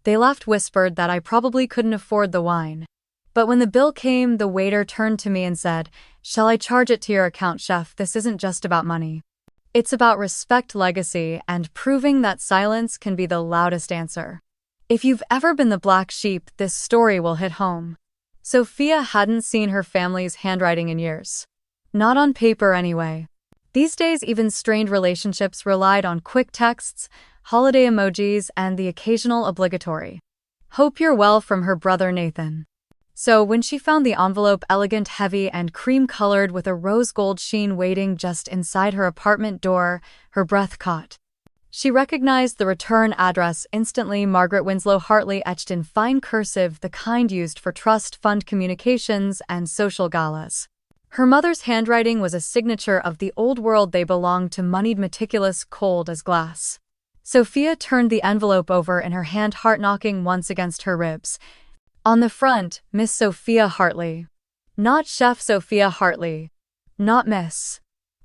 They laughed, whispered that I probably couldn't afford the wine. But when the bill came, the waiter turned to me and said, "Shall I charge it to your account, chef? This isn't just about money. It's about respect, legacy, and proving that silence can be the loudest answer." If you've ever been the black sheep, this story will hit home. Sophia hadn't seen her family's handwriting in years. Not on paper, anyway. These days, even strained relationships relied on quick texts, holiday emojis, and the occasional obligatory "Hope you're well" from her brother Nathan. So when she found the envelope, elegant, heavy, and cream-colored with a rose gold sheen, waiting just inside her apartment door, her breath caught. She recognized the return address instantly: Margaret Winslow Hartley, etched in fine cursive, the kind used for trust fund communications and social galas. Her mother's handwriting was a signature of the old world. They belonged to moneyed, meticulous, cold as glass. Sophia turned the envelope over in her hand, heart knocking once against her ribs. On the front, Miss Sophia Hartley. Not Chef Sophia Hartley. Not Miss.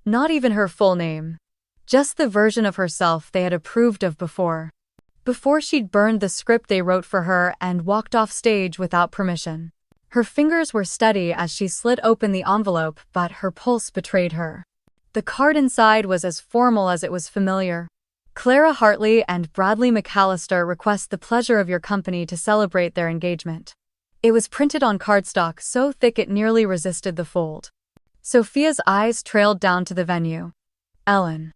Not even her full name. Just the version of herself they had approved of before. Before she'd burned the script they wrote for her and walked off stage without permission. Her fingers were steady as she slid open the envelope, but her pulse betrayed her. The card inside was as formal as it was familiar. "Clara Hartley and Bradley McAllister request the pleasure of your company to celebrate their engagement." It was printed on cardstock so thick it nearly resisted the fold. Sophia's eyes trailed down to the venue. Ellen.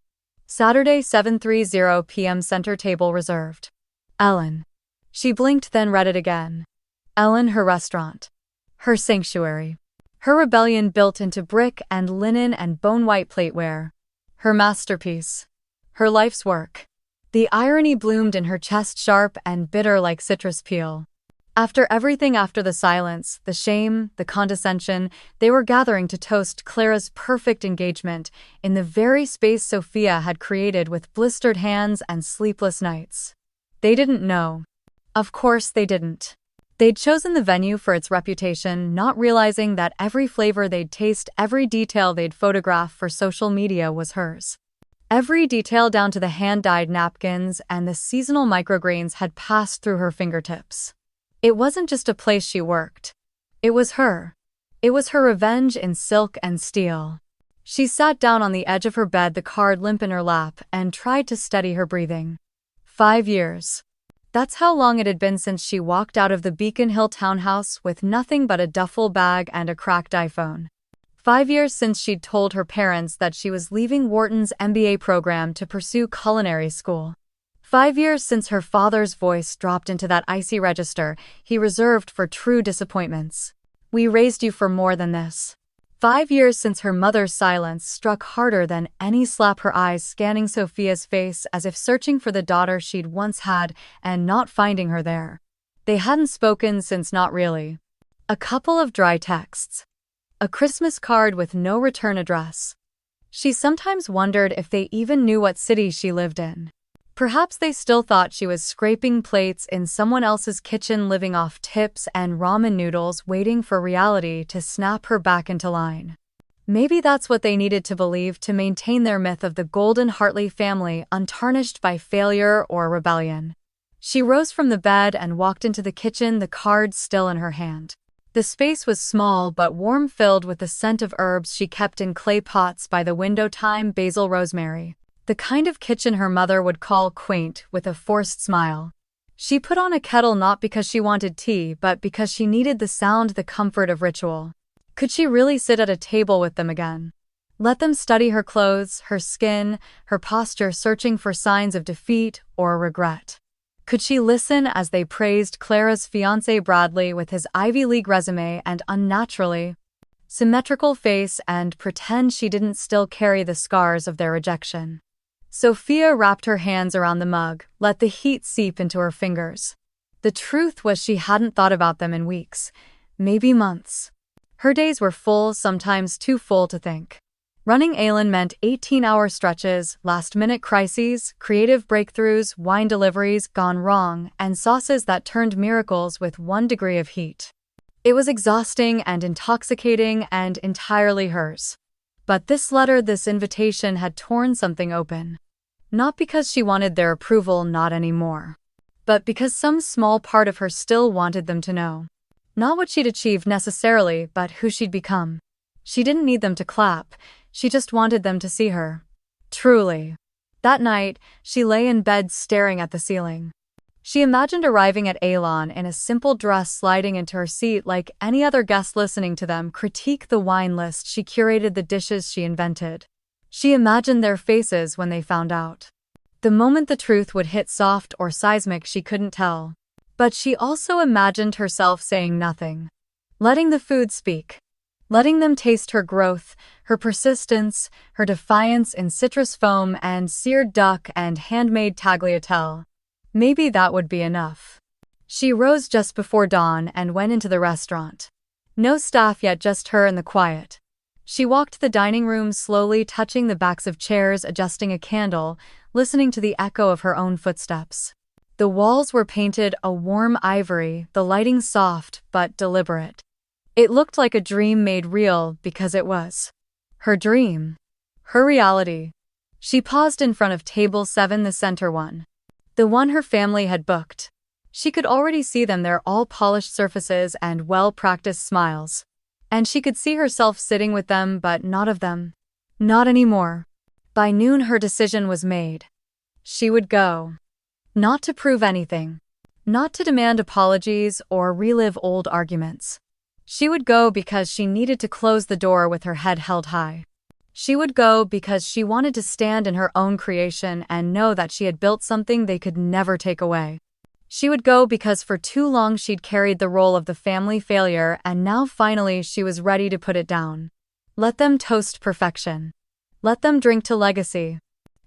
Saturday, 7:30 p.m. Center table reserved. Ellen. She blinked, then read it again. Ellen, her restaurant. Her sanctuary. Her rebellion built into brick and linen and bone-white plateware. Her masterpiece. Her life's work. The irony bloomed in her chest, sharp and bitter like citrus peel. After everything, after the silence, the shame, the condescension, they were gathering to toast Clara's perfect engagement in the very space Sophia had created with blistered hands and sleepless nights. They didn't know. Of course they didn't. They'd chosen the venue for its reputation, not realizing that every flavor they'd taste, every detail they'd photograph for social media was hers. Every detail, down to the hand-dyed napkins and the seasonal microgreens, had passed through her fingertips. It wasn't just a place she worked. It was her. It was her revenge in silk and steel. She sat down on the edge of her bed, the card limp in her lap, and tried to steady her breathing. 5 years. That's how long it had been since she walked out of the Beacon Hill townhouse with nothing but a duffel bag and a cracked iPhone. 5 years since she'd told her parents that she was leaving Wharton's MBA program to pursue culinary school. 5 years since her father's voice dropped into that icy register he reserved for true disappointments. "We raised you for more than this." 5 years since her mother's silence struck harder than any slap, her eyes scanning Sophia's face as if searching for the daughter she'd once had and not finding her there. They hadn't spoken since, not really. A couple of dry texts. A Christmas card with no return address. She sometimes wondered if they even knew what city she lived in. Perhaps they still thought she was scraping plates in someone else's kitchen, living off tips and ramen noodles, waiting for reality to snap her back into line. Maybe that's what they needed to believe to maintain their myth of the Golden Hartley family, untarnished by failure or rebellion. She rose from the bed and walked into the kitchen, the card still in her hand. The space was small but warm, filled with the scent of herbs she kept in clay pots by the window: thyme, basil, rosemary. The kind of kitchen her mother would call quaint, with a forced smile. She put on a kettle not because she wanted tea, but because she needed the sound, the comfort of ritual. Could she really sit at a table with them again? Let them study her clothes, her skin, her posture, searching for signs of defeat or regret? Could she listen as they praised Clara's fiancé Bradley with his Ivy League resume and unnaturally symmetrical face, and pretend she didn't still carry the scars of their rejection? Sophia wrapped her hands around the mug, let the heat seep into her fingers. The truth was, she hadn't thought about them in weeks, maybe months. Her days were full, sometimes too full to think. Running Aylin meant 18-hour stretches, last-minute crises, creative breakthroughs, wine deliveries gone wrong, and sauces that turned miracles with 1 degree of heat. It was exhausting and intoxicating and entirely hers. But this letter, this invitation, had torn something open. Not because she wanted their approval, not anymore. but because some small part of her still wanted them to know. Not what she'd achieved necessarily, but who she'd become. She didn't need them to clap, she just wanted them to see her. Truly. That night, she lay in bed staring at the ceiling. She imagined arriving at Alon in a simple dress, sliding into her seat like any other guest, listening to them critique the wine list she curated, the dishes she invented. She imagined their faces when they found out. The moment the truth would hit, soft or seismic, she couldn't tell. But she also imagined herself saying nothing. Letting the food speak. Letting them taste her growth, her persistence, her defiance in citrus foam and seared duck and handmade tagliatelle. Maybe that would be enough. She rose just before dawn and went into the restaurant. No staff yet, just her and the quiet. She walked the dining room slowly, touching the backs of chairs, adjusting a candle, listening to the echo of her own footsteps. The walls were painted a warm ivory, the lighting soft but deliberate. It looked like a dream made real because it was. Her dream. Her reality. She paused in front of table 7, the center one. The one her family had booked. She could already see them there, all polished surfaces and well-practiced smiles. And she could see herself sitting with them, but not of them. Not anymore. By noon her decision was made. She would go. Not to prove anything. Not to demand apologies or relive old arguments. She would go because she needed to close the door with her head held high. She would go because she wanted to stand in her own creation and know that she had built something they could never take away. She would go because for too long she'd carried the role of the family failure, and now finally she was ready to put it down. Let them toast perfection. Let them drink to legacy.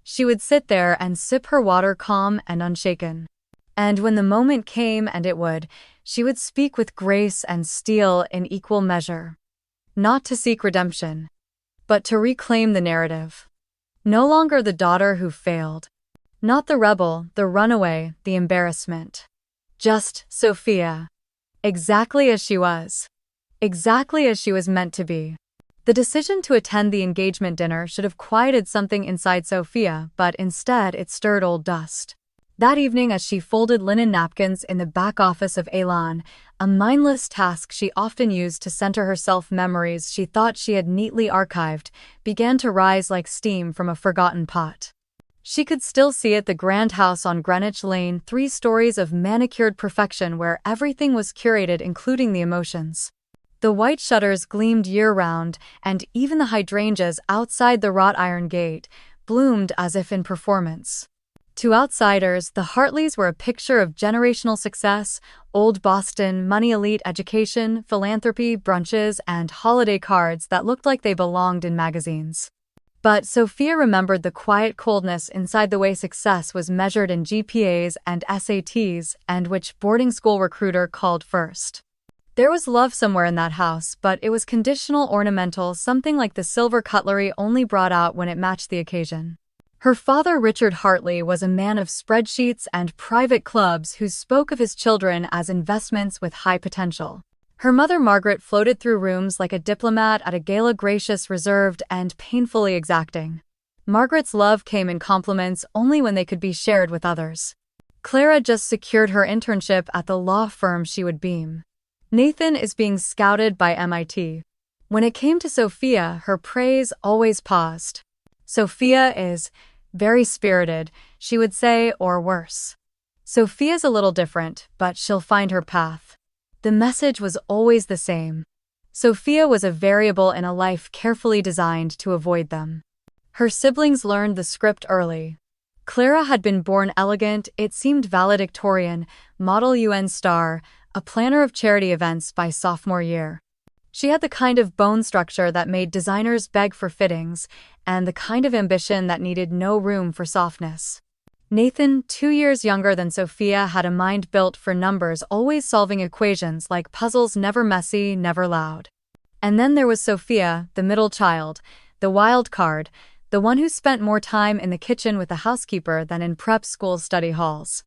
She would sit there and sip her water, calm and unshaken. And when the moment came, and it would, she would speak with grace and steel in equal measure. Not to seek redemption, but to reclaim the narrative. No longer the daughter who failed. Not the rebel, the runaway, the embarrassment. Just Sophia. Exactly as she was. Exactly as she was meant to be. The decision to attend the engagement dinner should have quieted something inside Sophia, but instead it stirred old dust. That evening, as she folded linen napkins in the back office of Alon, a mindless task she often used to center herself, memories she thought she had neatly archived began to rise like steam from a forgotten pot. She could still see it, the grand house on Greenwich Lane, 3 stories of manicured perfection where everything was curated, including the emotions. The white shutters gleamed year-round, and even the hydrangeas outside the wrought iron gate bloomed as if in performance. To outsiders, the Hartleys were a picture of generational success, old Boston, money, elite education, philanthropy, brunches, and holiday cards that looked like they belonged in magazines. But Sophia remembered the quiet coldness inside, the way success was measured in GPAs and SATs, and which boarding school recruiter called first. There was love somewhere in that house, but it was conditional, ornamental, something like the silver cutlery only brought out when it matched the occasion. Her father, Richard Hartley, was a man of spreadsheets and private clubs who spoke of his children as investments with high potential. Her mother, Margaret, floated through rooms like a diplomat at a gala, gracious, reserved, and painfully exacting. Margaret's love came in compliments only when they could be shared with others. Clara just secured her internship at the law firm, she would beam. Nathan is being scouted by MIT. When it came to Sophia, her praise always paused. Sophia is very spirited, she would say, or worse. Sophia's a little different, but she'll find her path. The message was always the same. Sophia was a variable in a life carefully designed to avoid them. Her siblings learned the script early. Clara had been born elegant, it seemed valedictorian, model UN star, a planner of charity events by sophomore year. She had the kind of bone structure that made designers beg for fittings, and the kind of ambition that needed no room for softness. Nathan, 2 years younger than Sophia, had a mind built for numbers, always solving equations like puzzles, never messy, never loud. And then there was Sophia, the middle child, the wild card, the one who spent more time in the kitchen with the housekeeper than in prep school study halls.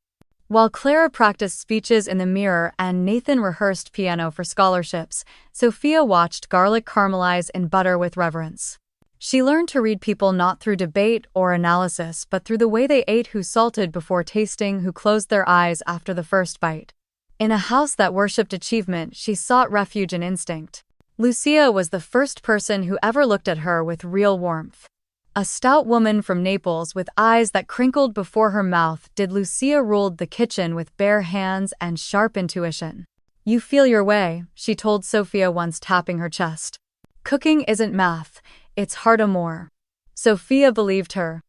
While Clara practiced speeches in the mirror and Nathan rehearsed piano for scholarships, Sophia watched garlic caramelize in butter with reverence. She learned to read people not through debate or analysis, but through the way they ate, who salted before tasting, who closed their eyes after the first bite. In a house that worshipped achievement, she sought refuge in instinct. Lucia was the first person who ever looked at her with real warmth. A stout woman from Naples with eyes that crinkled before her mouth, did Lucia ruled the kitchen with bare hands and sharp intuition. "You feel your way," she told Sophia once, tapping her chest. "Cooking isn't math, it's harder." Sophia believed her.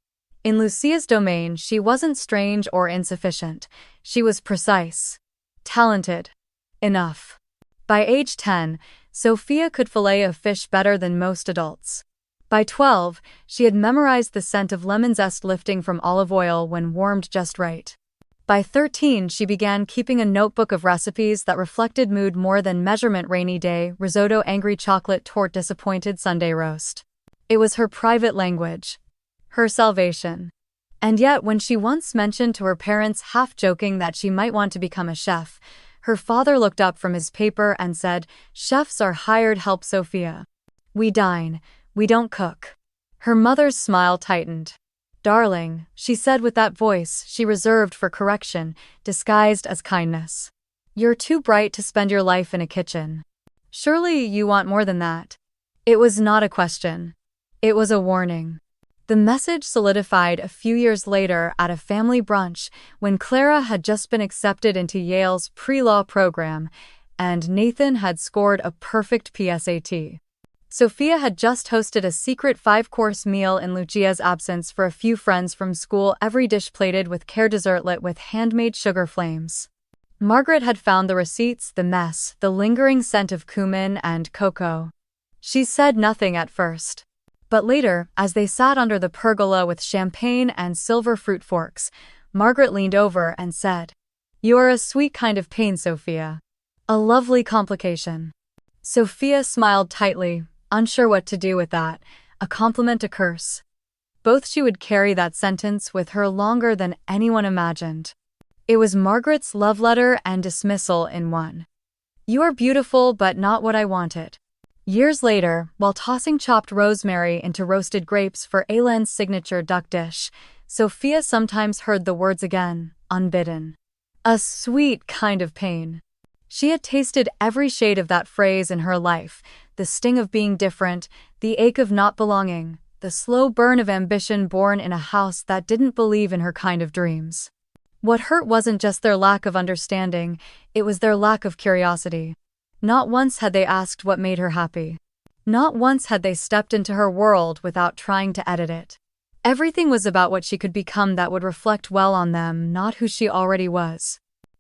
In Lucia's domain, she wasn't strange or insufficient. She was precise, talented, enough. By age 10, Sophia could fillet a fish better than most adults. By 12, she had memorized the scent of lemon zest lifting from olive oil when warmed just right. By 13, she began keeping a notebook of recipes that reflected mood more than measurement: rainy day, risotto, angry chocolate torte, disappointed Sunday roast. It was her private language, her salvation. And yet, when she once mentioned to her parents, half joking, that she might want to become a chef, her father looked up from his paper and said, "Chefs are hired help, Sophia. We dine, we don't cook." Her mother's smile tightened. "Darling," she said with that voice she reserved for correction, disguised as kindness. "You're too bright to spend your life in a kitchen. Surely you want more than that." It was not a question. It was a warning. The message solidified a few years later at a family brunch, when Clara had just been accepted into Yale's pre-law program, and Nathan had scored a perfect PSAT. Sophia had just hosted a secret 5-course meal in Lucia's absence for a few friends from school, every dish plated with care, dessert lit with handmade sugar flames. Margaret had found the receipts, the mess, the lingering scent of cumin and cocoa. She said nothing at first. But later, as they sat under the pergola with champagne and silver fruit forks, Margaret leaned over and said, "You are a sweet kind of pain, Sophia. A lovely complication." Sophia smiled tightly, unsure what to do with that, a compliment, a curse. Both. She would carry that sentence with her longer than anyone imagined. It was Margaret's love letter and dismissal in one. "You are beautiful, but not what I wanted." Years later, while tossing chopped rosemary into roasted grapes for Aylen's signature duck dish, Sophia sometimes heard the words again, unbidden. A sweet kind of pain. She had tasted every shade of that phrase in her life: the sting of being different, the ache of not belonging, the slow burn of ambition born in a house that didn't believe in her kind of dreams. What hurt wasn't just their lack of understanding, it was their lack of curiosity. Not once had they asked what made her happy. Not once had they stepped into her world without trying to edit it. Everything was about what she could become that would reflect well on them, not who she already was.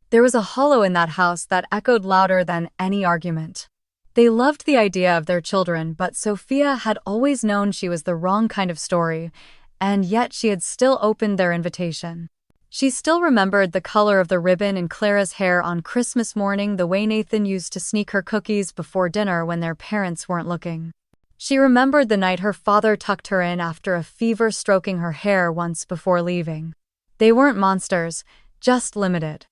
There was a hollow in that house that echoed louder than any argument. They loved the idea of their children, but Sophia had always known she was the wrong kind of story, and yet she had still opened their invitation. She still remembered the color of the ribbon in Clara's hair on Christmas morning, the way Nathan used to sneak her cookies before dinner when their parents weren't looking. She remembered the night her father tucked her in after a fever, stroking her hair once before leaving. They weren't monsters, just limited.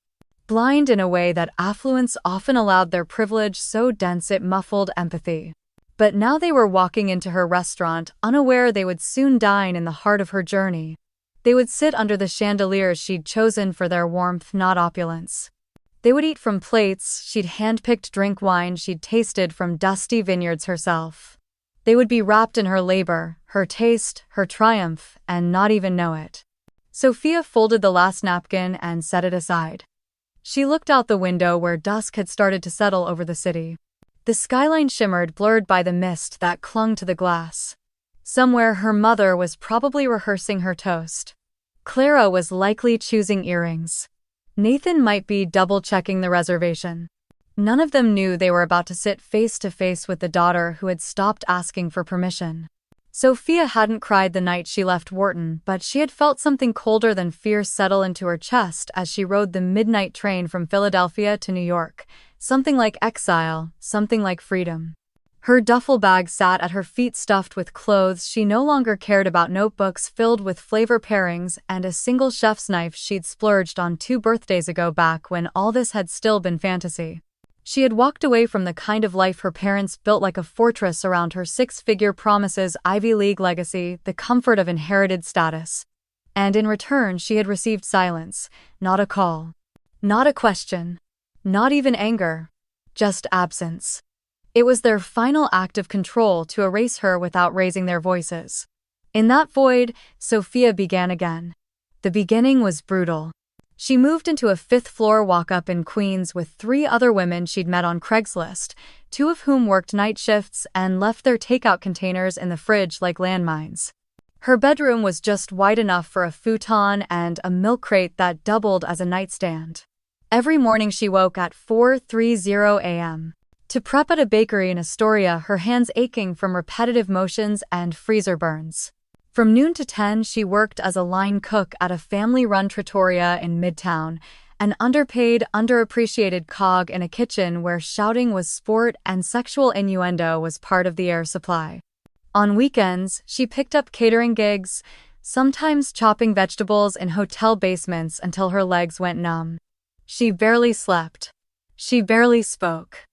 Blind in a way that affluence often allowed, their privilege so dense it muffled empathy. But now they were walking into her restaurant, unaware they would soon dine in the heart of her journey. They would sit under the chandeliers she'd chosen for their warmth, not opulence. They would eat from plates she'd handpicked, drink wine she'd tasted from dusty vineyards herself. They would be wrapped in her labor, her taste, her triumph, and not even know it. Sophia folded the last napkin and set it aside. She looked out the window where dusk had started to settle over the city. The skyline shimmered, blurred by the mist that clung to the glass. Somewhere her mother was probably rehearsing her toast. Clara was likely choosing earrings. Nathan might be double-checking the reservation. None of them knew they were about to sit face to face with the daughter who had stopped asking for permission. Sophia hadn't cried the night she left Wharton, but she had felt something colder than fear settle into her chest as she rode the midnight train from Philadelphia to New York. Something like exile, something like freedom. Her duffel bag sat at her feet, stuffed with clothes she no longer cared about, notebooks filled with flavor pairings, and a single chef's knife she'd splurged on 2 birthdays ago, back when all this had still been fantasy. She had walked away from the kind of life her parents built like a fortress around her six-figure promises, Ivy League legacy, the comfort of inherited status. And in return, she had received silence, not a call, not a question, not even anger, just absence. It was their final act of control to erase her without raising their voices. In that void, Sophia began again. The beginning was brutal. She moved into a fifth-floor walk-up in Queens with 3 other women she'd met on Craigslist, 2 of whom worked night shifts and left their takeout containers in the fridge like landmines. Her bedroom was just wide enough for a futon and a milk crate that doubled as a nightstand. Every morning she woke at 4:30 a.m. to prep at a bakery in Astoria, her hands aching from repetitive motions and freezer burns. From noon to 10, she worked as a line cook at a family-run trattoria in Midtown, an underpaid, underappreciated cog in a kitchen where shouting was sport and sexual innuendo was part of the air supply. On weekends, she picked up catering gigs, sometimes chopping vegetables in hotel basements until her legs went numb. She barely slept. She barely spoke.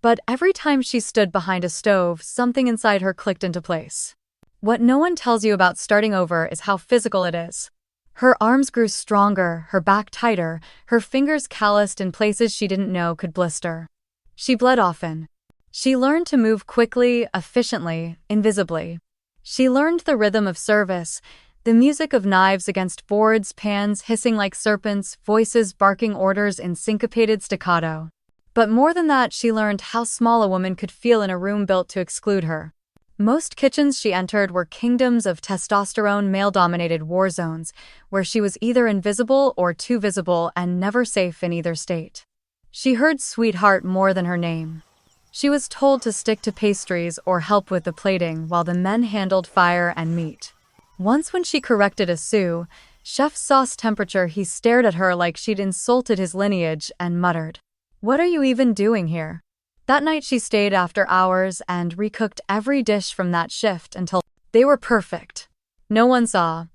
But every time she stood behind a stove, something inside her clicked into place. What no one tells you about starting over is how physical it is. Her arms grew stronger, her back tighter, her fingers calloused in places she didn't know could blister. She bled often. She learned to move quickly, efficiently, invisibly. She learned the rhythm of service, the music of knives against boards, pans hissing like serpents, voices barking orders in syncopated staccato. But more than that, she learned how small a woman could feel in a room built to exclude her. Most kitchens she entered were kingdoms of testosterone, male-dominated war zones, where she was either invisible or too visible and never safe in either state. She heard sweetheart more than her name. She was told to stick to pastries or help with the plating while the men handled fire and meat. Once when she corrected a sous chef's sauce temperature, he stared at her like she'd insulted his lineage and muttered, "What are you even doing here?" That night she stayed after hours and recooked every dish from that shift until they were perfect. No one saw.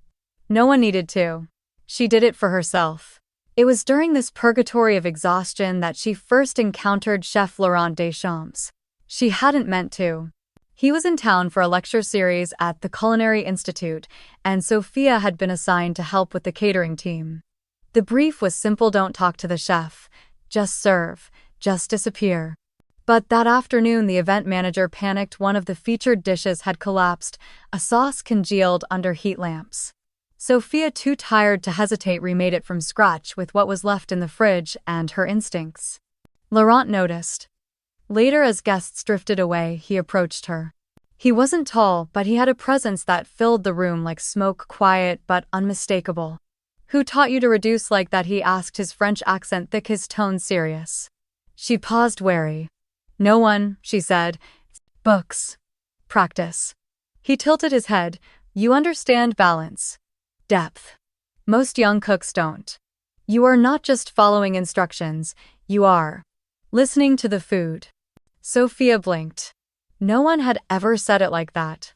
No one needed to. She did it for herself. It was during this purgatory of exhaustion that she first encountered Chef Laurent Deschamps. She hadn't meant to. He was in town for a lecture series at the Culinary Institute, and Sophia had been assigned to help with the catering team. The brief was simple: don't talk to the chef. Just serve. Just disappear. But that afternoon the event manager panicked. One of the featured dishes had collapsed, a sauce congealed under heat lamps. Sophia, too tired to hesitate, remade it from scratch with what was left in the fridge and her instincts. Laurent noticed. Later, as guests drifted away, he approached her. He wasn't tall, but he had a presence that filled the room like smoke, quiet but unmistakable. "Who taught you to reduce like that?" he asked, his French accent thick, his tone serious. She paused, wary. "No one," she said. "Books. Practice." He tilted his head. "You understand balance. Depth. Most young cooks don't. You are not just following instructions, you are listening to the food." Sophia blinked. No one had ever said it like that.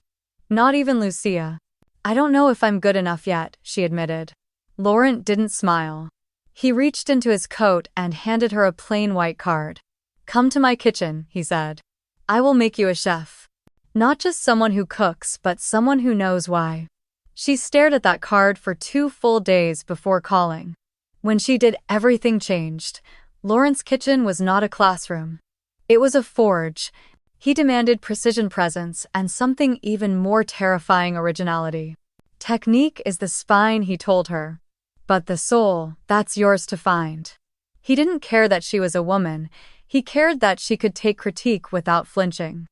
Not even Lucia. "I don't know if I'm good enough yet," she admitted. Laurent didn't smile. He reached into his coat and handed her a plain white card. "Come to my kitchen," he said. "I will make you a chef. Not just someone who cooks, but someone who knows why." She stared at that card for 2 full days before calling. When she did, everything changed. Laurent's kitchen was not a classroom. It was a forge. He demanded precision, presence, and something even more terrifying: originality. "Technique is the spine," he told her. "But the soul, that's yours to find." He didn't care that she was a woman. He cared that she could take critique without flinching.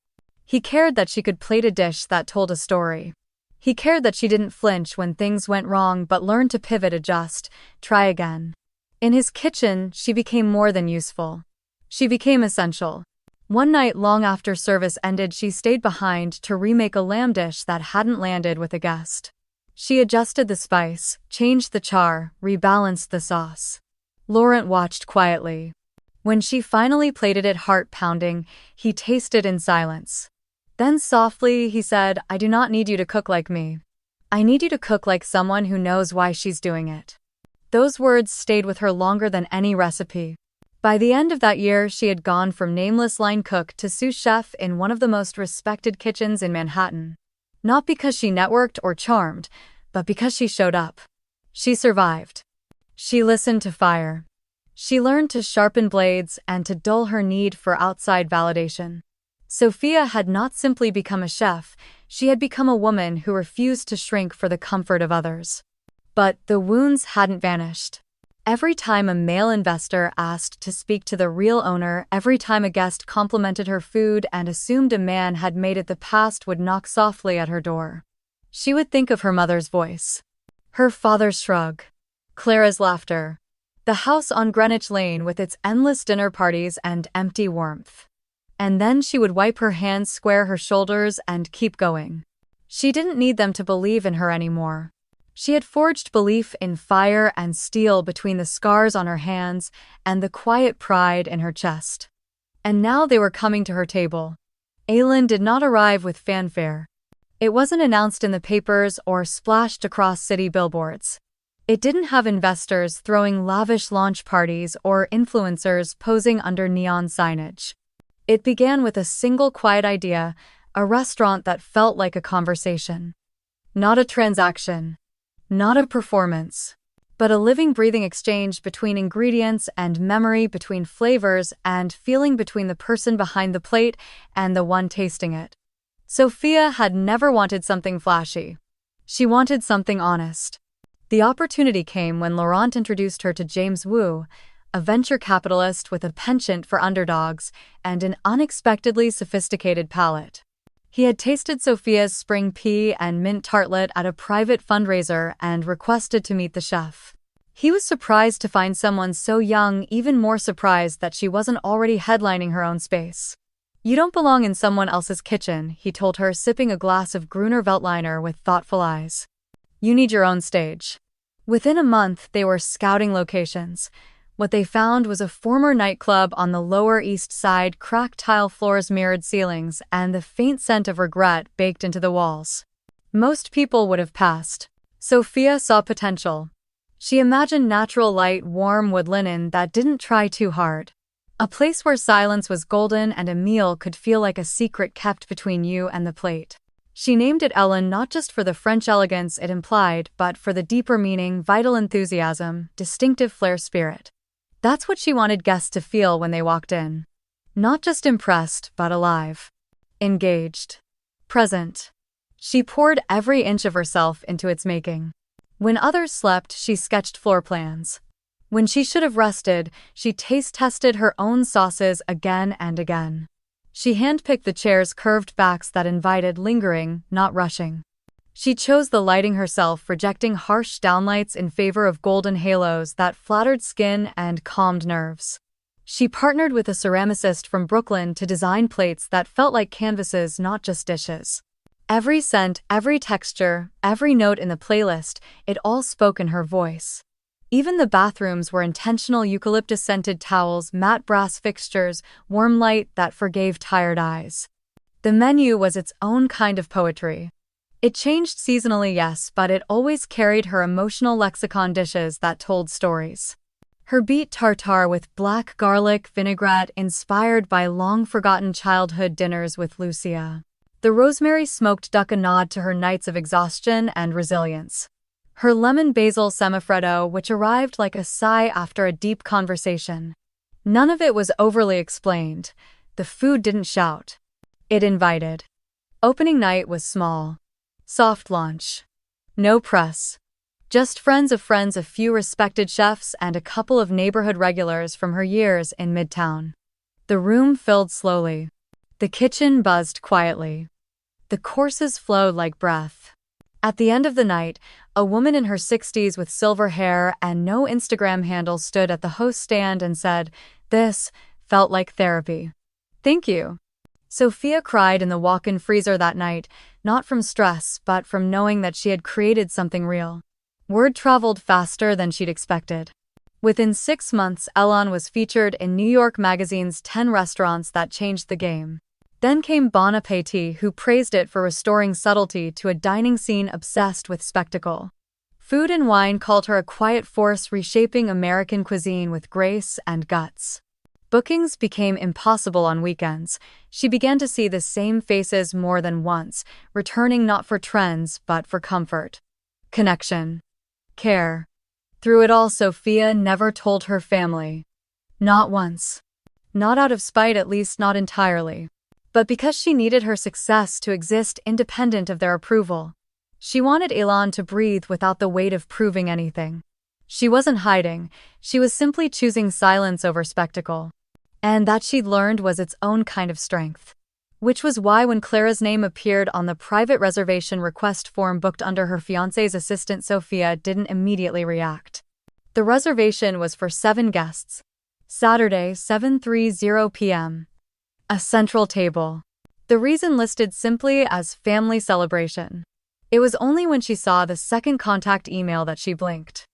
He cared that she could plate a dish that told a story. He cared that she didn't flinch when things went wrong but learned to pivot, adjust, try again. In his kitchen, she became more than useful. She became essential. One night, long after service ended, she stayed behind to remake a lamb dish that hadn't landed with a guest. She adjusted the spice, changed the char, rebalanced the sauce. Laurent watched quietly. When she finally plated it, heart pounding, he tasted in silence. Then softly he said, "I do not need you to cook like me. I need you to cook like someone who knows why she's doing it." Those words stayed with her longer than any recipe. By the end of that year, she had gone from nameless line cook to sous chef in one of the most respected kitchens in Manhattan. Not because she networked or charmed, but because she showed up. She survived. She listened to fire. She learned to sharpen blades and to dull her need for outside validation. Sophia had not simply become a chef, she had become a woman who refused to shrink for the comfort of others. But the wounds hadn't vanished. Every time a male investor asked to speak to the real owner, every time a guest complimented her food and assumed a man had made it, the past would knock softly at her door. She would think of her mother's voice, her father's shrug, Clara's laughter, the house on Greenwich Lane with its endless dinner parties and empty warmth. And then she would wipe her hands, square her shoulders, and keep going. She didn't need them to believe in her anymore. She had forged belief in fire and steel between the scars on her hands and the quiet pride in her chest. And now they were coming to her table. Aylin did not arrive with fanfare. It wasn't announced in the papers or splashed across city billboards. It didn't have investors throwing lavish launch parties or influencers posing under neon signage. It began with a single quiet idea, a restaurant that felt like a conversation. Not a transaction. Not a performance. But a living, breathing exchange between ingredients and memory, between flavors and feeling, between the person behind the plate and the one tasting it. Sophia had never wanted something flashy. She wanted something honest. The opportunity came when Laurent introduced her to James Wu, a venture capitalist with a penchant for underdogs and an unexpectedly sophisticated palate. He had tasted Sophia's spring pea and mint tartlet at a private fundraiser and requested to meet the chef. He was surprised to find someone so young, even more surprised that she wasn't already headlining her own space. "You don't belong in someone else's kitchen," he told her, sipping a glass of Gruner Veltliner with thoughtful eyes. "You need your own stage." Within a month, they were scouting locations. What they found was a former nightclub on the Lower East Side, cracked tile floors, mirrored ceilings, and the faint scent of regret baked into the walls. Most people would have passed. Sophia saw potential. She imagined natural light, warm wood linen that didn't try too hard. A place where silence was golden and a meal could feel like a secret kept between you and the plate. She named it Ellen not just for the French elegance it implied, but for the deeper meaning, vital enthusiasm, distinctive flair, spirit. That's what she wanted guests to feel when they walked in. Not just impressed, but alive. Engaged. Present. She poured every inch of herself into its making. When others slept, she sketched floor plans. When she should have rested, she taste-tested her own sauces again and again. She handpicked the chairs, curved backs that invited lingering, not rushing. She chose the lighting herself, rejecting harsh downlights in favor of golden halos that flattered skin and calmed nerves. She partnered with a ceramicist from Brooklyn to design plates that felt like canvases, not just dishes. Every scent, every texture, every note in the playlist, it all spoke in her voice. Even the bathrooms were intentional: eucalyptus-scented towels, matte brass fixtures, warm light that forgave tired eyes. The menu was its own kind of poetry. It changed seasonally, yes, but it always carried her emotional lexicon: dishes that told stories. Her beet tartare with black garlic vinaigrette, inspired by long-forgotten childhood dinners with Lucia. The rosemary smoked duck, a nod to her nights of exhaustion and resilience. Her lemon basil semifreddo, which arrived like a sigh after a deep conversation. None of it was overly explained. The food didn't shout. It invited. Opening night was small. Soft launch. No press. Just friends of friends, a few respected chefs, and a couple of neighborhood regulars from her years in Midtown. The room filled slowly. The kitchen buzzed quietly. The courses flowed like breath. At the end of the night, a woman in her 60s with silver hair and no Instagram handle stood at the host stand and said, "This felt like therapy." "Thank you." Sophia cried in the walk-in freezer that night, not from stress, but from knowing that she had created something real. Word traveled faster than she'd expected. Within 6 months, Ellen was featured in New York Magazine's 10 restaurants that changed the game. Then came Bon Appetit, who praised it for restoring subtlety to a dining scene obsessed with spectacle. Food and Wine called her a quiet force reshaping American cuisine with grace and guts. Bookings became impossible on weekends. She began to see the same faces more than once, returning not for trends but for comfort, connection, care. Through it all, Sophia never told her family. Not once. Not out of spite, at least not entirely. But because she needed her success to exist independent of their approval. She wanted Elon to breathe without the weight of proving anything. She wasn't hiding, she was simply choosing silence over spectacle. And that she'd learned was its own kind of strength. Which was why when Clara's name appeared on the private reservation request form booked under her fiancé's assistant, Sophia didn't immediately react. The reservation was for 7 guests. Saturday, 7:30 p.m. A central table. The reason listed simply as family celebration. It was only when she saw the second contact email that she blinked.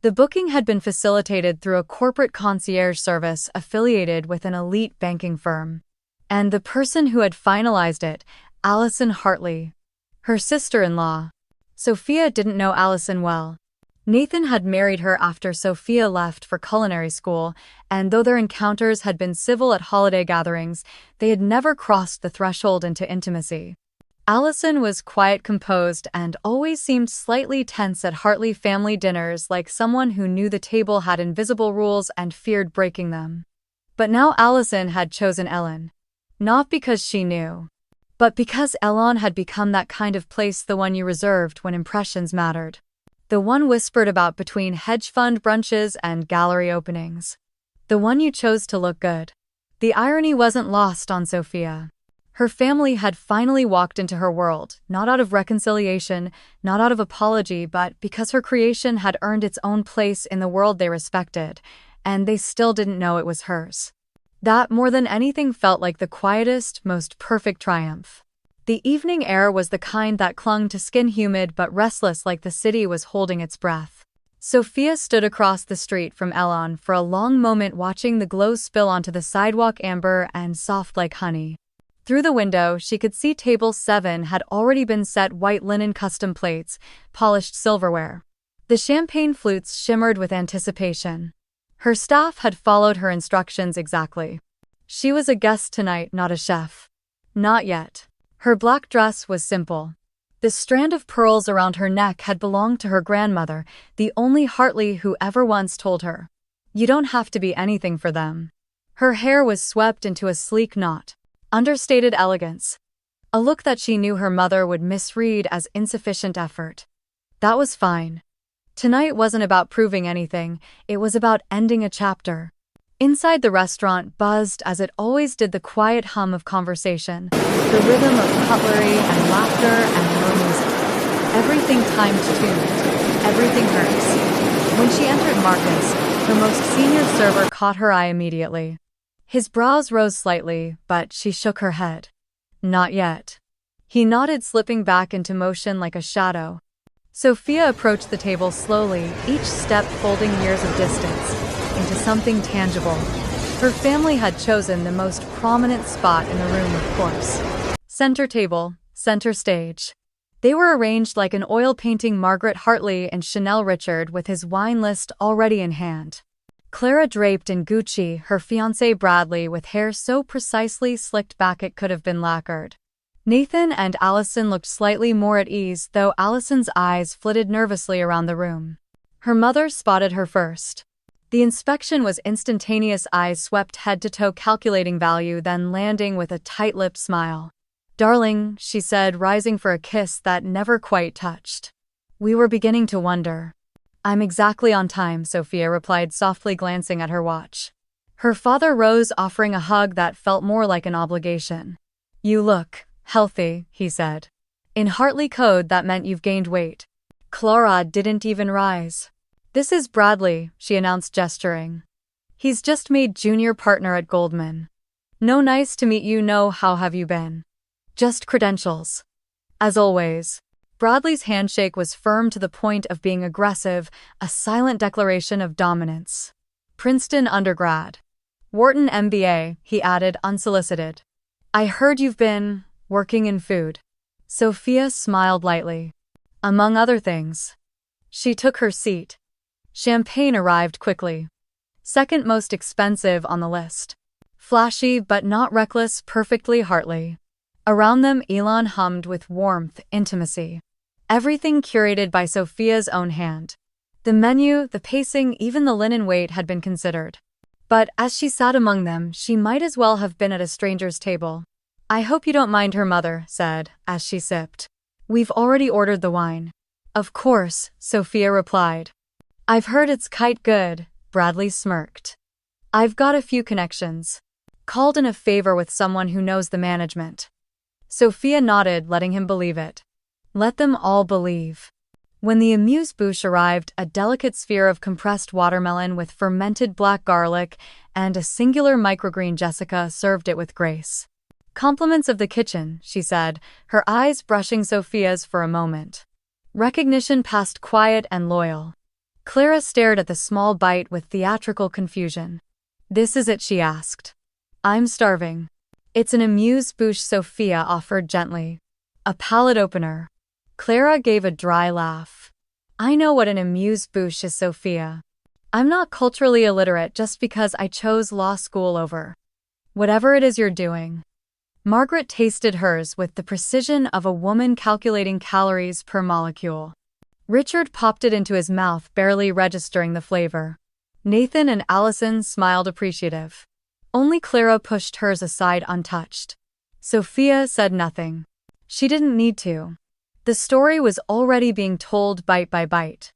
The booking had been facilitated through a corporate concierge service affiliated with an elite banking firm. And the person who had finalized it, Allison Hartley, her sister-in-law. Sophia didn't know Allison well. Nathan had married her after Sophia left for culinary school, and though their encounters had been civil at holiday gatherings, they had never crossed the threshold into intimacy. Allison was quiet, composed, and always seemed slightly tense at Hartley family dinners, like someone who knew the table had invisible rules and feared breaking them. But now Allison had chosen Ellen. Not because she knew, but because Elon had become that kind of place, the one you reserved when impressions mattered. The one whispered about between hedge fund brunches and gallery openings. The one you chose to look good. The irony wasn't lost on Sophia. Her family had finally walked into her world, not out of reconciliation, not out of apology, but because her creation had earned its own place in the world they respected, and they still didn't know it was hers. That, more than anything, felt like the quietest, most perfect triumph. The evening air was the kind that clung to skin, humid but restless, like the city was holding its breath. Sophia stood across the street from Elon for a long moment, watching the glow spill onto the sidewalk, amber and soft like honey. Through the window, she could see table 7 had already been set, white linen custom plates, polished silverware. The champagne flutes shimmered with anticipation. Her staff had followed her instructions exactly. She was a guest tonight, not a chef. Not yet. Her black dress was simple. The strand of pearls around her neck had belonged to her grandmother, the only Hartley who ever once told her, "You don't have to be anything for them." Her hair was swept into a sleek knot. Understated elegance. A look that she knew her mother would misread as insufficient effort. That was fine. Tonight wasn't about proving anything, it was about ending a chapter. Inside, the restaurant buzzed as it always did, the quiet hum of conversation, the rhythm of cutlery and laughter and more music. Everything time-tuned, everything hers. When she entered, Marcus, her most senior server, caught her eye immediately. His brows rose slightly, but she shook her head. Not yet. He nodded, slipping back into motion like a shadow. Sophia approached the table slowly, each step folding years of distance into something tangible. Her family had chosen the most prominent spot in the room, of course. Center table, center stage. They were arranged like an oil painting, Margaret Hartley and Chanel, Richard with his wine list already in hand. Clara draped in Gucci, her fiancé Bradley with hair so precisely slicked back it could have been lacquered. Nathan and Allison looked slightly more at ease, though Allison's eyes flitted nervously around the room. Her mother spotted her first. The inspection was instantaneous, eyes swept head to toe, calculating value, then landing with a tight-lipped smile. "Darling," she said, rising for a kiss that never quite touched. "We were beginning to wonder." "I'm exactly on time," Sophia replied softly, glancing at her watch. Her father rose, offering a hug that felt more like an obligation. "You look healthy," he said. In Hartley code, that meant you've gained weight. Clara didn't even rise. "This is Bradley," she announced, gesturing. "He's just made junior partner at Goldman." "No, nice to meet you. No, how have you been?" "Just credentials." As always. Bradley's handshake was firm to the point of being aggressive, a silent declaration of dominance. "Princeton undergrad. Wharton MBA," he added, unsolicited. "I heard you've been working in food." Sophia smiled lightly. "Among other things." She took her seat. Champagne arrived quickly. Second most expensive on the list. Flashy but not reckless, perfectly Hartley. Around them, Elon hummed with warmth, intimacy. Everything curated by Sophia's own hand. The menu, the pacing, even the linen weight had been considered. But as she sat among them, she might as well have been at a stranger's table. "I hope you don't mind," her mother said, as she sipped. "We've already ordered the wine." "Of course," Sophia replied. "I've heard it's quite good," Bradley smirked. "I've got a few connections. Called in a favor with someone who knows the management." Sophia nodded, letting him believe it. Let them all believe. When the amuse-bouche arrived, a delicate sphere of compressed watermelon with fermented black garlic and a singular microgreen, Jessica served it with grace. "Compliments of the kitchen," she said, her eyes brushing Sophia's for a moment. Recognition past quiet and loyal. Clara stared at the small bite with theatrical confusion. "This is it?" she asked. "I'm starving." "It's an amuse-bouche," Sophia offered gently. "A palate opener." Clara gave a dry laugh. "I know what an amuse-bouche is, Sophia. I'm not culturally illiterate just because I chose law school over whatever it is you're doing." Margaret tasted hers with the precision of a woman calculating calories per molecule. Richard popped it into his mouth, barely registering the flavor. Nathan and Allison smiled appreciative. Only Clara pushed hers aside untouched. Sophia said nothing. She didn't need to. The story was already being told bite by bite.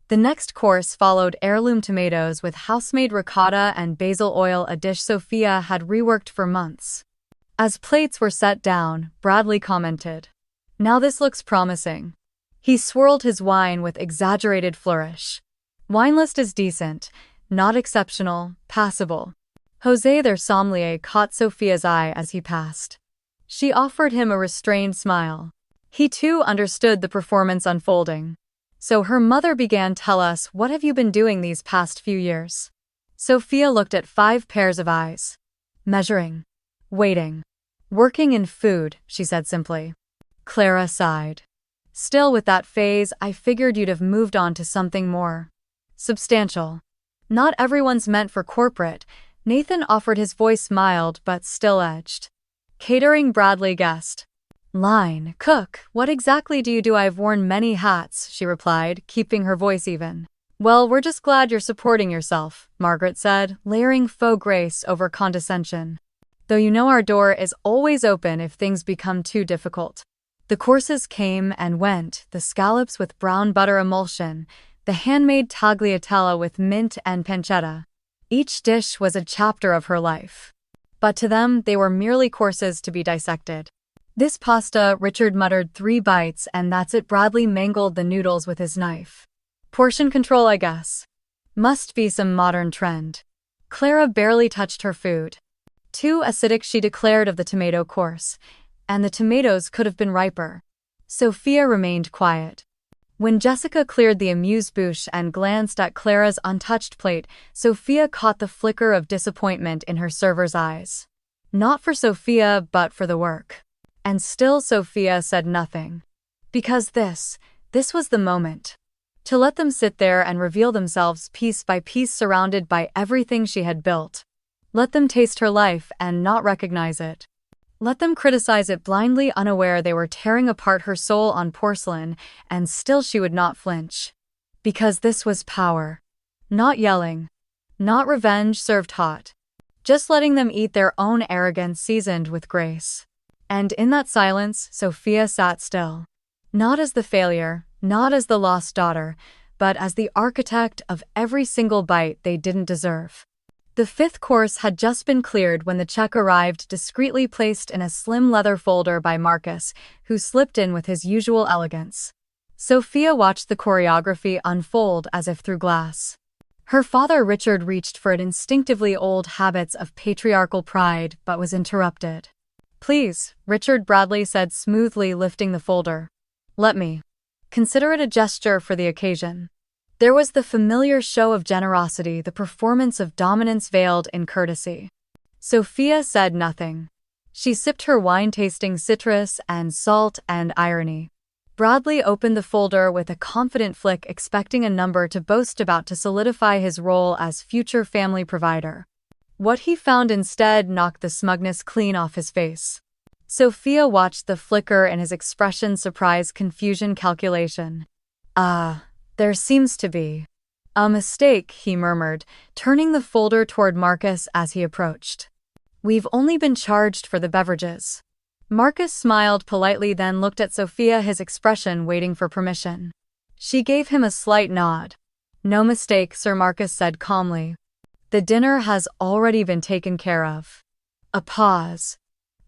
The next course followed heirloom tomatoes with house-made ricotta and basil oil, a dish Sophia had reworked for months. As plates were set down, Bradley commented, "Now this looks promising." He swirled his wine with exaggerated flourish. "Wine list is decent, not exceptional, passable." Jose, their sommelier, caught Sophia's eye as he passed. She offered him a restrained smile. He too understood the performance unfolding. "So her mother began, tell us, what have you been doing these past few years?" Sophia looked at 5 pairs of eyes. "Measuring. Waiting. Working in food," she said simply. Clara sighed. "Still with that phase, I figured you'd have moved on to something more substantial." "Not everyone's meant for corporate," Nathan offered, his voice mild but still edged. "Catering," Bradley guessed. "Line, cook, what exactly do you do?" "I've worn many hats," she replied, keeping her voice even. "Well, we're just glad you're supporting yourself," Margaret said, layering faux grace over condescension. "Though you know our door is always open if things become too difficult." The courses came and went, the scallops with brown butter emulsion, the handmade tagliatelle with mint and pancetta. Each dish was a chapter of her life. But to them, they were merely courses to be dissected. "This pasta," Richard muttered 3 bites, "and that's it." Bradley mangled the noodles with his knife. "Portion control, I guess. Must be some modern trend." Clara barely touched her food. "Too acidic," she declared of the tomato course. And the tomatoes could have been riper. Sophia remained quiet. When Jessica cleared the amuse-bouche and glanced at Clara's untouched plate, Sophia caught the flicker of disappointment in her server's eyes. Not for Sophia, but for the work. And still Sophia said nothing. Because this was the moment. To let them sit there and reveal themselves piece by piece, surrounded by everything she had built. Let them taste her life and not recognize it. Let them criticize it blindly, unaware they were tearing apart her soul on porcelain, and still she would not flinch. Because this was power. Not yelling. Not revenge served hot. Just letting them eat their own arrogance seasoned with grace. And in that silence, Sophia sat still. Not as the failure, not as the lost daughter, but as the architect of every single bite they didn't deserve. The 5th course had just been cleared when the check arrived, discreetly placed in a slim leather folder by Marcus, who slipped in with his usual elegance. Sophia watched the choreography unfold as if through glass. Her father Richard reached for it, instinctively, old habits of patriarchal pride, but was interrupted. "Please," Richard, Bradley said smoothly, lifting the folder. "Let me consider it a gesture for the occasion." There was the familiar show of generosity, the performance of dominance veiled in courtesy. Sophia said nothing. She sipped her wine, tasting citrus and salt and irony. Bradley opened the folder with a confident flick, expecting a number to boast about to solidify his role as future family provider. What he found instead knocked the smugness clean off his face. Sophia watched the flicker in his expression, surprise, confusion, calculation. There seems to be a mistake, he murmured, turning the folder toward Marcus as he approached. We've only been charged for the beverages. Marcus smiled politely, then looked at Sophia, his expression waiting for permission. She gave him a slight nod. No mistake, Sir Marcus said calmly. The dinner has already been taken care of. A pause.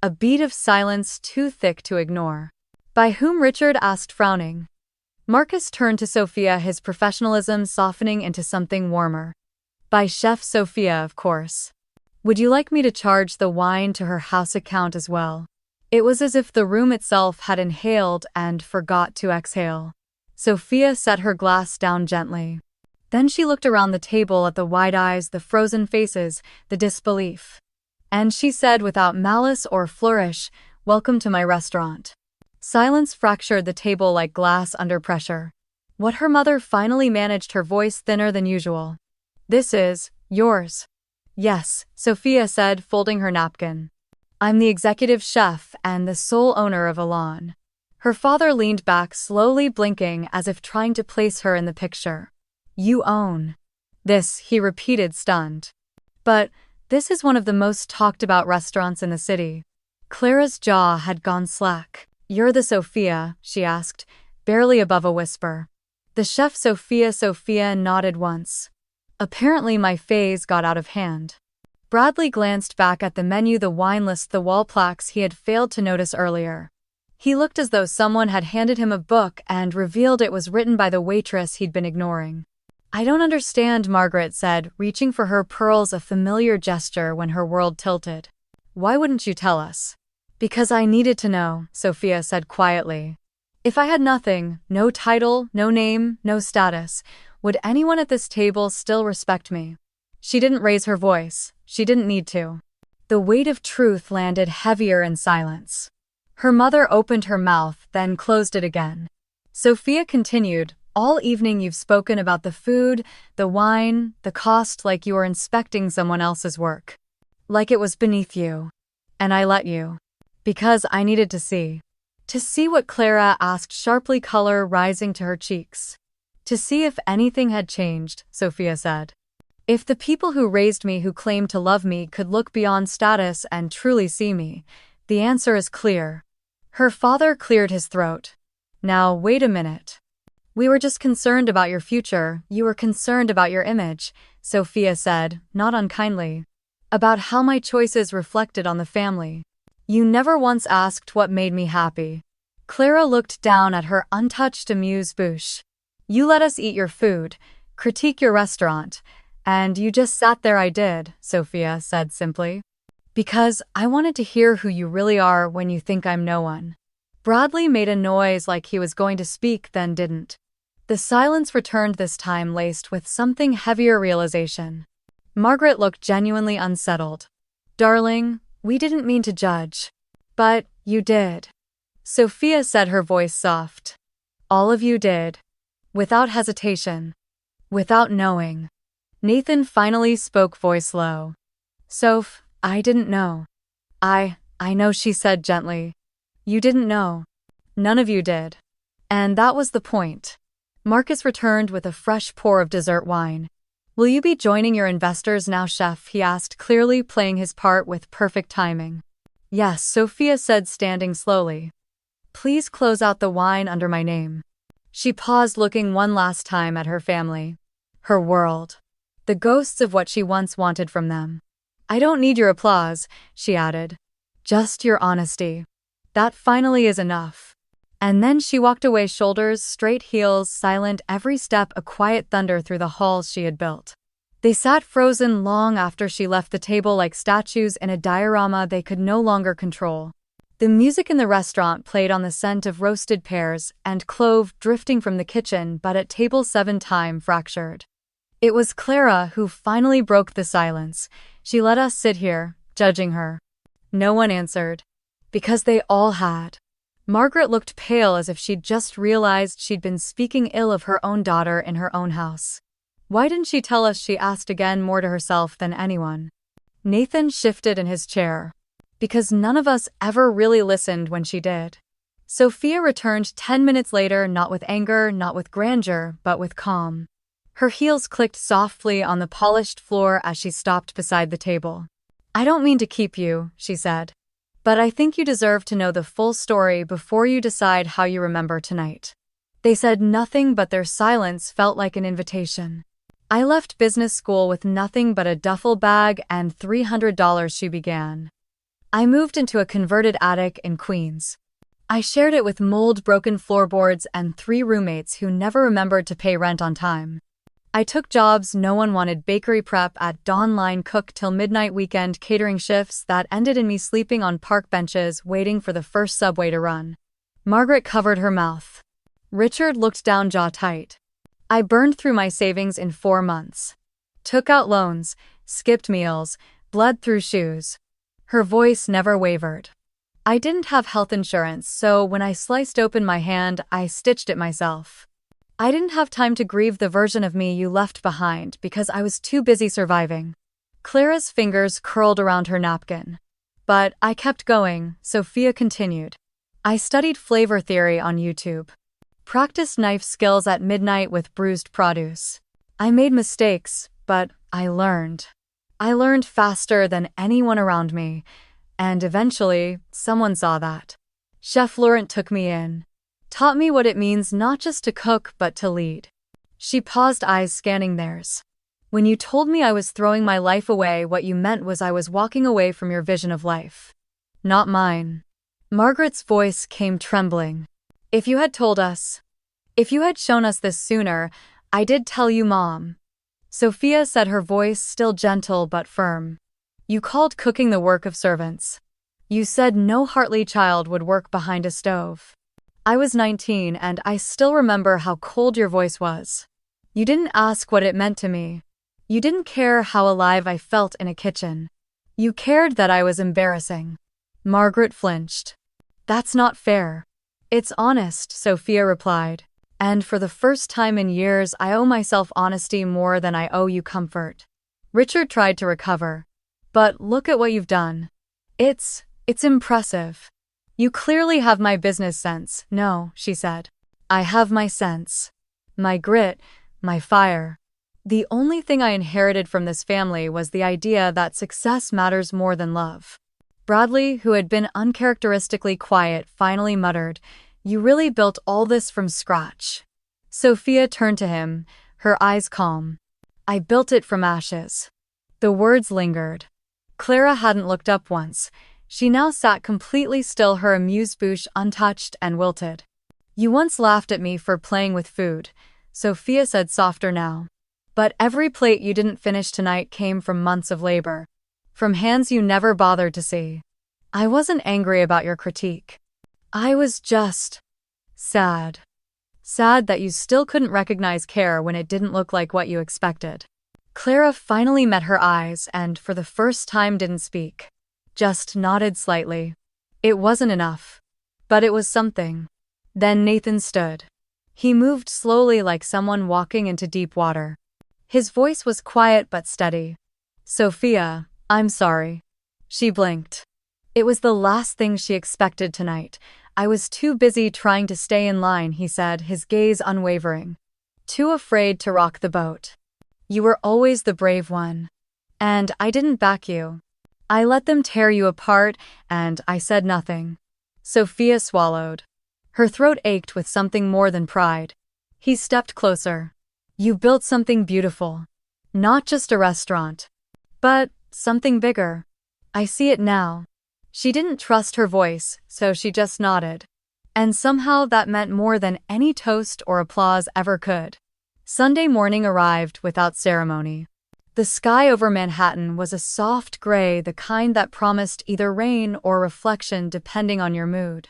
A beat of silence too thick to ignore. By whom? Richard asked, frowning. Marcus turned to Sophia, his professionalism softening into something warmer. By Chef Sophia, of course. Would you like me to charge the wine to her house account as well? It was as if the room itself had inhaled and forgot to exhale. Sophia set her glass down gently. Then she looked around the table at the wide eyes, the frozen faces, the disbelief. And she said without malice or flourish, "Welcome to my restaurant." Silence fractured the table like glass under pressure. What her mother finally managed, her voice thinner than usual. "This is yours." "Yes," Sophia said, folding her napkin. "I'm the executive chef and the sole owner of Elan." Her father leaned back, slowly blinking as if trying to place her in the picture. "You own this," he repeated, stunned. "But this is one of the most talked about restaurants in the city." Clara's jaw had gone slack. "You're the Sophia?" she asked, barely above a whisper. The chef Sophia nodded once. Apparently my phase got out of hand. Bradley glanced back at the menu, the wine list, the wall plaques he had failed to notice earlier. He looked as though someone had handed him a book and revealed it was written by the waitress he'd been ignoring. "I don't understand," Margaret said, reaching for her pearls, a familiar gesture when her world tilted. "Why wouldn't you tell us?" "Because I needed to know," Sophia said quietly. "If I had nothing, no title, no name, no status, would anyone at this table still respect me?" She didn't raise her voice. She didn't need to. The weight of truth landed heavier in silence. Her mother opened her mouth, then closed it again. Sophia continued, "All evening you've spoken about the food, the wine, the cost, like you were inspecting someone else's work. Like it was beneath you. And I let you. Because I needed to see." "To see what?" Clara asked sharply, color rising to her cheeks. "To see if anything had changed," Sophia said. "If the people who raised me, who claimed to love me, could look beyond status and truly see me, the answer is clear." Her father cleared his throat. "Now, wait a minute. We were just concerned about your future, you were concerned about your image," Sophia said, not unkindly. "About how my choices reflected on the family. You never once asked what made me happy." Clara looked down at her untouched amuse-bouche. "You let us eat your food, critique your restaurant, and you just sat there." "I did," Sophia said simply. "Because I wanted to hear who you really are when you think I'm no one." Bradley made a noise like he was going to speak, then didn't. The silence returned, this time laced with something heavier, realization. Margaret looked genuinely unsettled. "Darling, we didn't mean to judge. But you did." Sophia said, her voice soft. "All of you did." Without hesitation. Without knowing. Nathan finally spoke, voice low. "Soph, I didn't know." I know," she said gently. "You didn't know. None of you did. And that was the point." Marcus returned with a fresh pour of dessert wine. "Will you be joining your investors now, chef?" he asked, clearly playing his part with perfect timing. "Yes," Sophia said, standing slowly. "Please close out the wine under my name." She paused, looking one last time at her family. Her world. The ghosts of what she once wanted from them. "I don't need your applause," she added. "Just your honesty. That finally is enough." And then she walked away, shoulders straight, heels silent, every step a quiet thunder through the halls she had built. They sat frozen long after she left the table, like statues in a diorama they could no longer control. The music in the restaurant played on, the scent of roasted pears and clove drifting from the kitchen, but at table 7 time fractured. It was Clara who finally broke the silence. "She let us sit here, judging her." No one answered. Because they all had. Margaret looked pale, as if she'd just realized she'd been speaking ill of her own daughter in her own house. "Why didn't she tell us?" she asked again, more to herself than anyone. Nathan shifted in his chair. Because none of us ever really listened when she did. Sophia returned 10 minutes later, not with anger, not with grandeur, but with calm. Her heels clicked softly on the polished floor as she stopped beside the table. "I don't mean to keep you," she said. "But I think you deserve to know the full story before you decide how you remember tonight." They said nothing, but their silence felt like an invitation. "I left business school with nothing but a duffel bag and $300," she began. "I moved into a converted attic in Queens. I shared it with mold-broken floorboards and 3 roommates who never remembered to pay rent on time. I took jobs no one wanted: bakery prep at dawn, line cook till midnight, weekend catering shifts that ended in me sleeping on park benches waiting for the first subway to run." Margaret covered her mouth. Richard looked down, jaw tight. "I burned through my savings in 4 months. Took out loans, skipped meals, bled through shoes." Her voice never wavered. "I didn't have health insurance, so when I sliced open my hand, I stitched it myself. I didn't have time to grieve the version of me you left behind because I was too busy surviving." Clara's fingers curled around her napkin. "But I kept going," Sophia continued. "I studied flavor theory on YouTube. Practiced knife skills at midnight with bruised produce. I made mistakes, but I learned. I learned faster than anyone around me, and eventually, someone saw that. Chef Laurent took me in. Taught me what it means not just to cook but to lead." She paused, eyes scanning theirs. "When you told me I was throwing my life away, what you meant was I was walking away from your vision of life. Not mine." Margaret's voice came trembling. If you had shown us this sooner, I did tell you, Mom." Sophia said, her voice still gentle but firm. "You called cooking the work of servants. You said no heartly child would work behind a stove. I was 19 and I still remember how cold your voice was. You didn't ask what it meant to me. You didn't care how alive I felt in a kitchen. You cared that I was embarrassing." Margaret flinched. "That's not fair." "It's honest," Sophia replied. "And for the first time in years, I owe myself honesty more than I owe you comfort." Richard tried to recover. "But look at what you've done. It's impressive. You clearly have my business sense." "No," she said. "I have my sense. My grit, my fire. The only thing I inherited from this family was the idea that success matters more than love." Bradley, who had been uncharacteristically quiet, finally muttered, "You really built all this from scratch." Sophia turned to him, her eyes calm. "I built it from ashes." The words lingered. Clara hadn't looked up once. She now sat completely still, her amuse-bouche untouched and wilted. "You once laughed at me for playing with food," Sophia said softer now. "But every plate you didn't finish tonight came from months of labor. From hands you never bothered to see. I wasn't angry about your critique. I was just sad. Sad that you still couldn't recognize care when it didn't look like what you expected." Clara finally met her eyes and, for the first time, didn't speak. Just nodded slightly. It wasn't enough. But it was something. Then Nathan stood. He moved slowly like someone walking into deep water. His voice was quiet but steady. "Sophia, I'm sorry." She blinked. It was the last thing she expected tonight. "I was too busy trying to stay in line," he said, his gaze unwavering. "Too afraid to rock the boat. You were always the brave one. And I didn't back you. I let them tear you apart, and I said nothing." Sophia swallowed. Her throat ached with something more than pride. He stepped closer. "You built something beautiful. Not just a restaurant. But something bigger. I see it now." She didn't trust her voice, so she just nodded. And somehow that meant more than any toast or applause ever could. Sunday morning arrived without ceremony. The sky over Manhattan was a soft gray, the kind that promised either rain or reflection depending on your mood.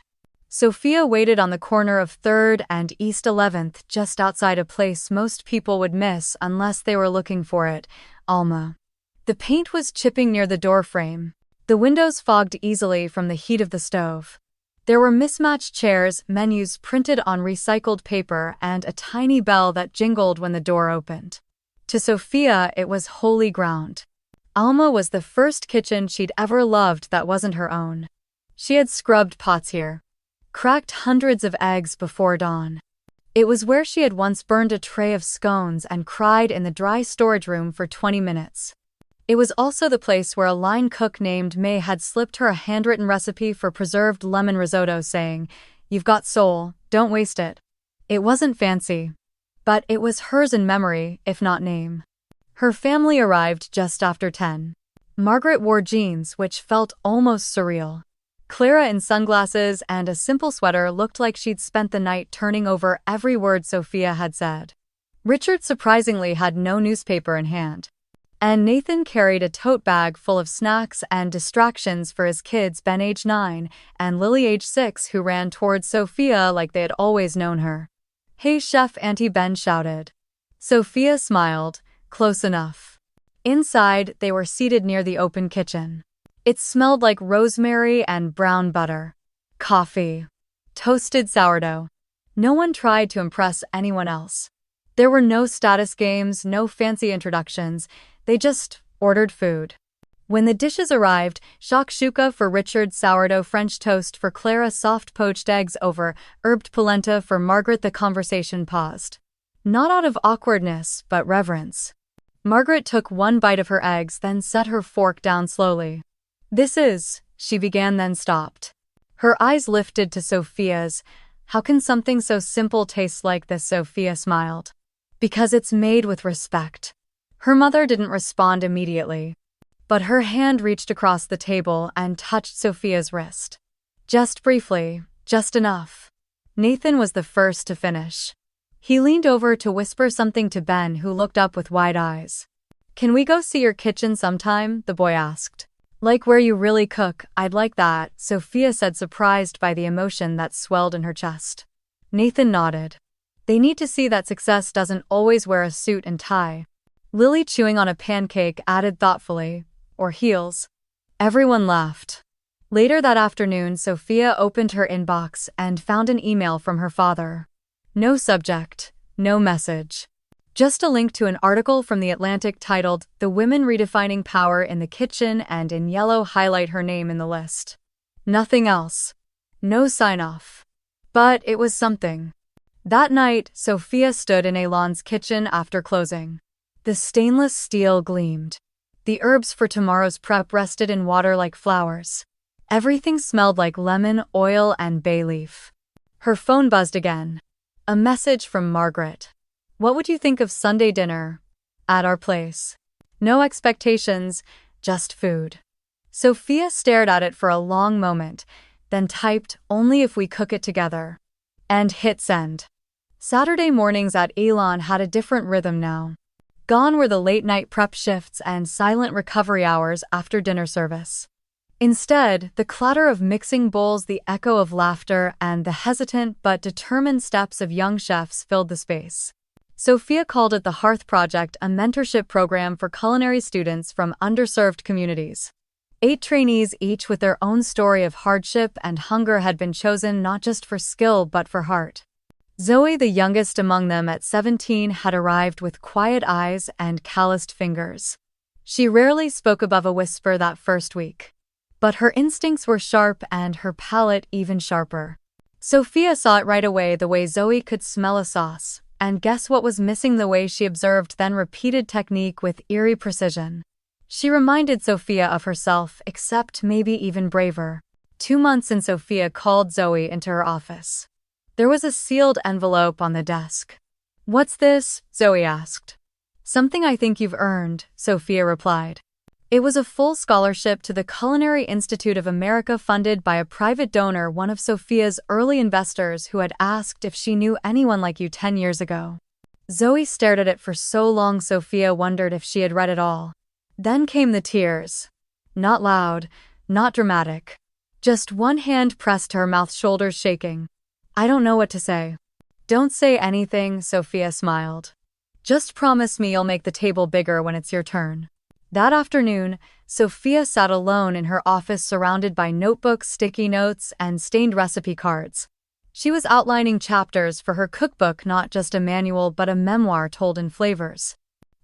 Sophia waited on the corner of 3rd and East 11th, just outside a place most people would miss unless they were looking for it, Alma. The paint was chipping near the doorframe. The windows fogged easily from the heat of the stove. There were mismatched chairs, menus printed on recycled paper, and a tiny bell that jingled when the door opened. To Sophia, it was holy ground. Alma was the first kitchen she'd ever loved that wasn't her own. She had scrubbed pots here, cracked hundreds of eggs before dawn. It was where she had once burned a tray of scones and cried in the dry storage room for 20 minutes. It was also the place where a line cook named May had slipped her a handwritten recipe for preserved lemon risotto saying, "You've got soul, don't waste it." It wasn't fancy, but it was hers in memory, if not name. Her family arrived just after 10. Margaret wore jeans which felt almost surreal. Clara in sunglasses and a simple sweater looked like she'd spent the night turning over every word Sophia had said. Richard surprisingly had no newspaper in hand. And Nathan carried a tote bag full of snacks and distractions for his kids, Ben age 9 and Lily age 6, who ran towards Sophia like they had always known her. "Hey Chef," Auntie Ben shouted. Sophia smiled. Close enough. Inside, they were seated near the open kitchen. It smelled like rosemary and brown butter, coffee, toasted sourdough. No one tried to impress anyone else. There were no status games, no fancy introductions. They just ordered food. When the dishes arrived, shakshuka for Richard, sourdough French toast for Clara, soft poached eggs over herbed polenta for Margaret, the conversation paused. Not out of awkwardness, but reverence. Margaret took one bite of her eggs, then set her fork down slowly. "This is," she began, then stopped. Her eyes lifted to Sophia's. "How can something so simple taste like this?" Sophia smiled. "Because it's made with respect." Her mother didn't respond immediately, but her hand reached across the table and touched Sophia's wrist. Just briefly, just enough. Nathan was the first to finish. He leaned over to whisper something to Ben, who looked up with wide eyes. "Can we go see your kitchen sometime?" the boy asked. "Like where you really cook, I'd like that," Sophia said, surprised by the emotion that swelled in her chest. Nathan nodded. "They need to see that success doesn't always wear a suit and tie." Lily, chewing on a pancake, added thoughtfully, "Or heels." Everyone laughed. Later that afternoon, Sophia opened her inbox and found an email from her father. No subject, no message. Just a link to an article from The Atlantic titled, "The Women Redefining Power in the Kitchen," and in yellow highlight her name in the list. Nothing else. No sign-off. But it was something. That night, Sophia stood in Elon's kitchen after closing. The stainless steel gleamed. The herbs for tomorrow's prep rested in water like flowers. Everything smelled like lemon, oil, and bay leaf. Her phone buzzed again. A message from Margaret. "What would you think of Sunday dinner? At our place. No expectations, just food." Sophia stared at it for a long moment, then typed, "Only if we cook it together," and hit send. Saturday mornings at Elon had a different rhythm now. Gone were the late-night prep shifts and silent recovery hours after dinner service. Instead, the clatter of mixing bowls, the echo of laughter, and the hesitant but determined steps of young chefs filled the space. Sophia called it the Hearth Project, a mentorship program for culinary students from underserved communities. 8 trainees, each with their own story of hardship and hunger, had been chosen not just for skill but for heart. Zoe, the youngest among them at 17, had arrived with quiet eyes and calloused fingers. She rarely spoke above a whisper that first week. But her instincts were sharp and her palate even sharper. Sophia saw it right away, the way Zoe could smell a sauce, and guess what was missing, the way she observed then repeated technique with eerie precision. She reminded Sophia of herself, except maybe even braver. 2 months in, Sophia called Zoe into her office. There was a sealed envelope on the desk. "What's this?" Zoe asked. "Something I think you've earned," Sophia replied. It was a full scholarship to the Culinary Institute of America, funded by a private donor, one of Sophia's early investors, who had asked if she knew anyone like you 10 years ago. Zoe stared at it for so long Sophia wondered if she had read it all. Then came the tears. Not loud, not dramatic. Just one hand pressed to her mouth, shoulders shaking. "I don't know what to say." "Don't say anything," Sophia smiled. "Just promise me you'll make the table bigger when it's your turn." That afternoon, Sophia sat alone in her office, surrounded by notebooks, sticky notes, and stained recipe cards. She was outlining chapters for her cookbook, not just a manual but a memoir told in flavors.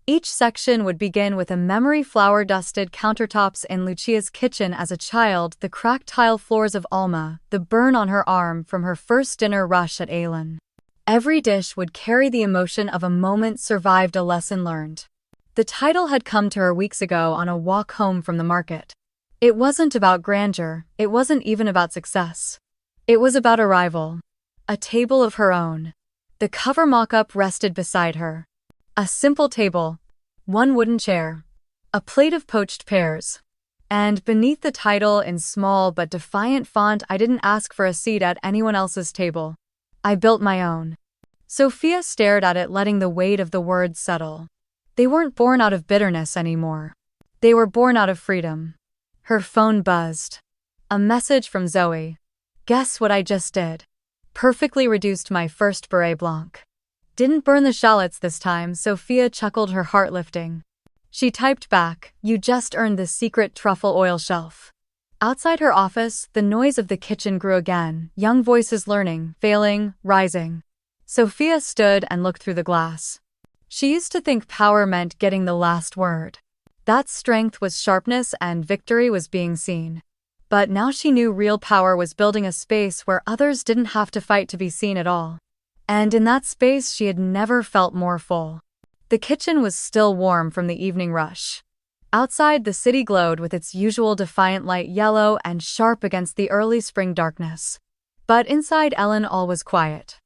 Each section would begin with a memory flour-dusted countertops in Lucia's kitchen as a child, the cracked tile floors of Alma, the burn on her arm from her first dinner rush at Aylin. Every dish would carry the emotion of a moment survived, a lesson learned. The title had come to her weeks ago on a walk home from the market. It wasn't about grandeur, it wasn't even about success. It was about arrival. A table of her own. The cover mock-up rested beside her. A simple table. One wooden chair. A plate of poached pears. And beneath the title in small but defiant font, I didn't ask for a seat at anyone else's table. I built my own. Sophia stared at it, letting the weight of the words settle. They weren't born out of bitterness anymore. They were born out of freedom. Her phone buzzed. A message from Zoe. Guess what I just did? Perfectly reduced my first Beret Blanc. Didn't burn the shallots this time, Sophia chuckled, her heart lifting. She typed back, you just earned the secret truffle oil shelf. Outside her office, the noise of the kitchen grew again, young voices learning, failing, rising. Sophia stood and looked through the glass. She used to think power meant getting the last word. That strength was sharpness and victory was being seen. But now she knew real power was building a space where others didn't have to fight to be seen at all. And in that space she had never felt more full. The kitchen was still warm from the evening rush. Outside, the city glowed with its usual defiant light, yellow and sharp against the early spring darkness. But inside Ellen all was quiet.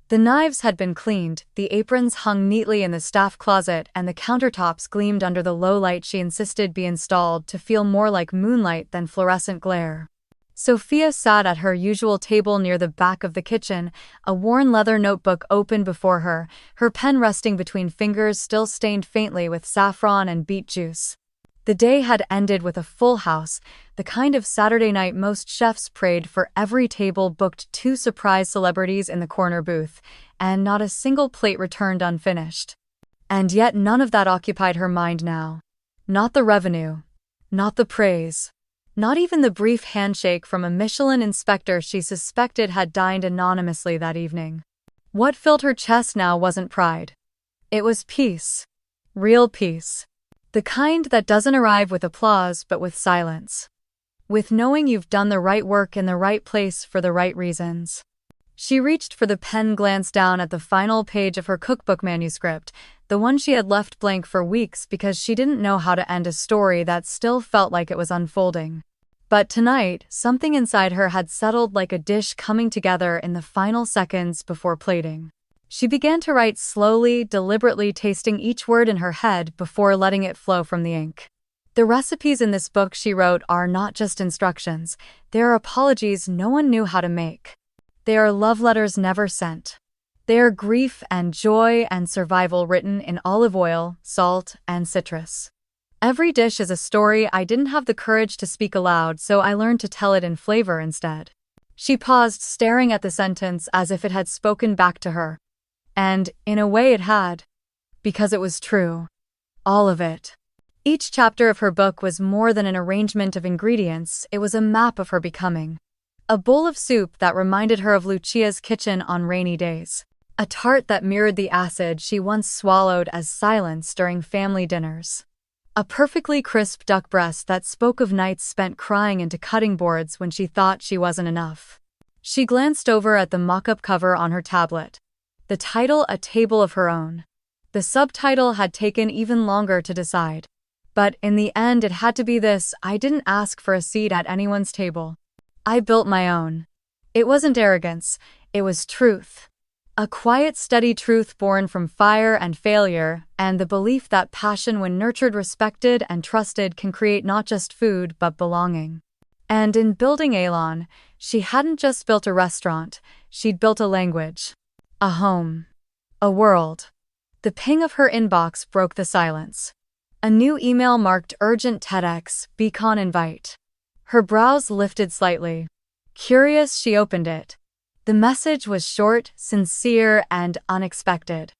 The knives had been cleaned, the aprons hung neatly in the staff closet, and the countertops gleamed under the low light she insisted be installed to feel more like moonlight than fluorescent glare. Sophia sat at her usual table near the back of the kitchen, a worn leather notebook open before her, her pen resting between fingers still stained faintly with saffron and beet juice. The day had ended with a full house, the kind of Saturday night most chefs prayed for. Every table booked 2 surprise celebrities in the corner booth, and not a single plate returned unfinished. And yet none of that occupied her mind now. Not the revenue. Not the praise. Not even the brief handshake from a Michelin inspector she suspected had dined anonymously that evening. What filled her chest now wasn't pride. It was peace. Real peace. The kind that doesn't arrive with applause but with silence. With knowing you've done the right work in the right place for the right reasons. She reached for the pen, glanced down at the final page of her cookbook manuscript, the one she had left blank for weeks because she didn't know how to end a story that still felt like it was unfolding. But tonight, something inside her had settled like a dish coming together in the final seconds before plating. She began to write slowly, deliberately, tasting each word in her head before letting it flow from the ink. The recipes in this book, she wrote, are not just instructions. They are apologies no one knew how to make. They are love letters never sent. They are grief and joy and survival written in olive oil, salt, and citrus. Every dish is a story I didn't have the courage to speak aloud, so I learned to tell it in flavor instead. She paused, staring at the sentence as if it had spoken back to her. And, in a way, it had. Because it was true. All of it. Each chapter of her book was more than an arrangement of ingredients, it was a map of her becoming. A bowl of soup that reminded her of Lucia's kitchen on rainy days. A tart that mirrored the acid she once swallowed as silence during family dinners. A perfectly crisp duck breast that spoke of nights spent crying into cutting boards when she thought she wasn't enough. She glanced over at the mock-up cover on her tablet. The title, A Table of Her Own. The subtitle had taken even longer to decide. But in the end it had to be this: I didn't ask for a seat at anyone's table. I built my own. It wasn't arrogance, it was truth. A quiet, steady truth born from fire and failure, and the belief that passion, when nurtured, respected, and trusted, can create not just food but belonging. And in building Aylin, she hadn't just built a restaurant, she'd built a language. A home. A world. The ping of her inbox broke the silence. A new email marked urgent TEDx, Beacon invite. Her brows lifted slightly. Curious, she opened it. The message was short, sincere, and unexpected.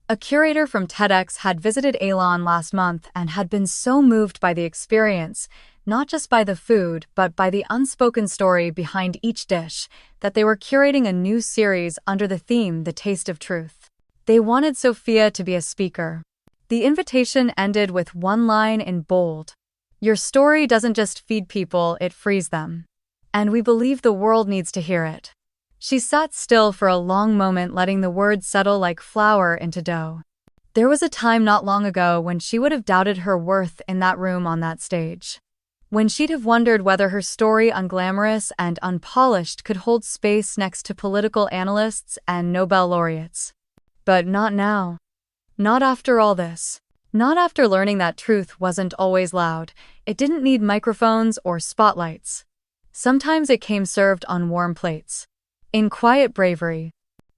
A curator from TEDx had visited Aylin last month and had been so moved by the experience, not just by the food but by the unspoken story behind each dish, that they were curating a new series under the theme The Taste of Truth. They wanted Sophia to be a speaker. The invitation ended with one line in bold. Your story doesn't just feed people, it frees them. And we believe the world needs to hear it. She sat still for a long moment, letting the words settle like flour into dough. There was a time not long ago when she would have doubted her worth in that room on that stage. When she'd have wondered whether her story, unglamorous and unpolished, could hold space next to political analysts and Nobel laureates. But not now. Not after all this. Not after learning that truth wasn't always loud. It didn't need microphones or spotlights. Sometimes it came served on warm plates. In quiet bravery.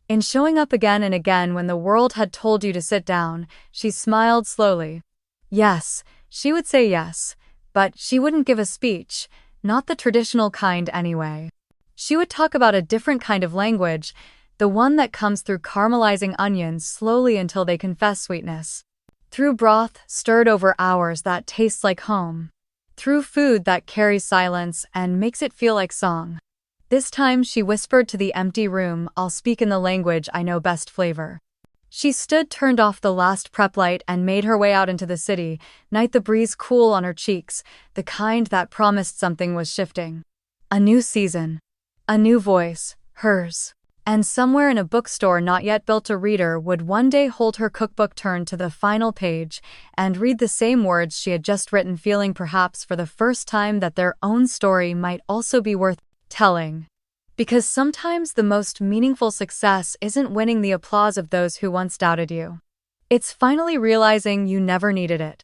In showing up again and again when the world had told you to sit down. She smiled slowly. Yes, she would say yes, but she wouldn't give a speech, not the traditional kind anyway. She would talk about a different kind of language, the one that comes through caramelizing onions slowly until they confess sweetness. Through broth stirred over hours that tastes like home. Through food that carries silence and makes it feel like song. This time she whispered to the empty room, I'll speak in the language I know best, flavor. She stood, turned off the last prep light and made her way out into the city, night the breeze cool on her cheeks, the kind that promised something was shifting. A new season. A new voice, hers. And somewhere in a bookstore not yet built, a reader would one day hold her cookbook, turn to the final page, and read the same words she had just written, feeling perhaps for the first time that their own story might also be worth telling. Because sometimes the most meaningful success isn't winning the applause of those who once doubted you. It's finally realizing you never needed it.